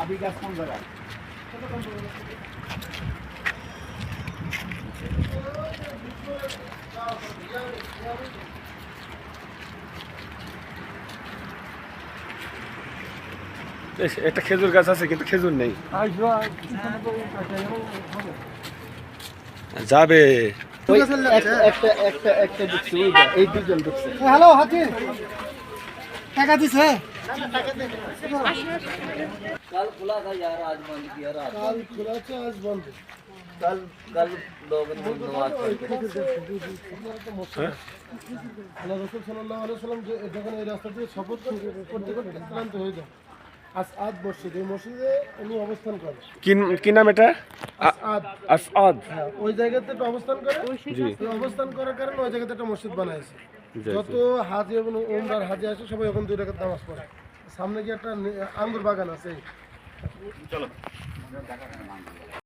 আবি গাছ কোন জায়গায়? একটা খেজুর গাছ আছে কিন্তু খেজুর নেই। যাবে একটা দিচ্ছি, এই দুজন ঢুকছে। হ্যালো হাতি টাকা দিছে कल खुला था यार, आज बंद किया रात। কাল খোলা আছে আজ বন্ধ कल कल लोग नमाज पढ़ के আল্লাহ রাসূল সাল্লাল্লাহু আলাইহি ওয়াসাল্লাম যখন এই রাস্তা দিয়ে সফর করতে করতে ক্লান্ত হয়ে যায়, আসআদ মসজিদ, এই মসজিদে উনি অবস্থান করেন। কি নাম এটা? আসআদ, আসআদ। হ্যাঁ, ওই জায়গাতে একটা অবস্থান করে। জি ওই অবস্থান করার কারণে ওই জায়গাতে একটা মসজিদ বানাইছে। জি, যত হাজি এবং উমরার হাজি আসে সবাই এখন 2 রাকাত নামাজ পড়ে। সামনে গিয়ে একটা আঙ্গুর বাগান আছে।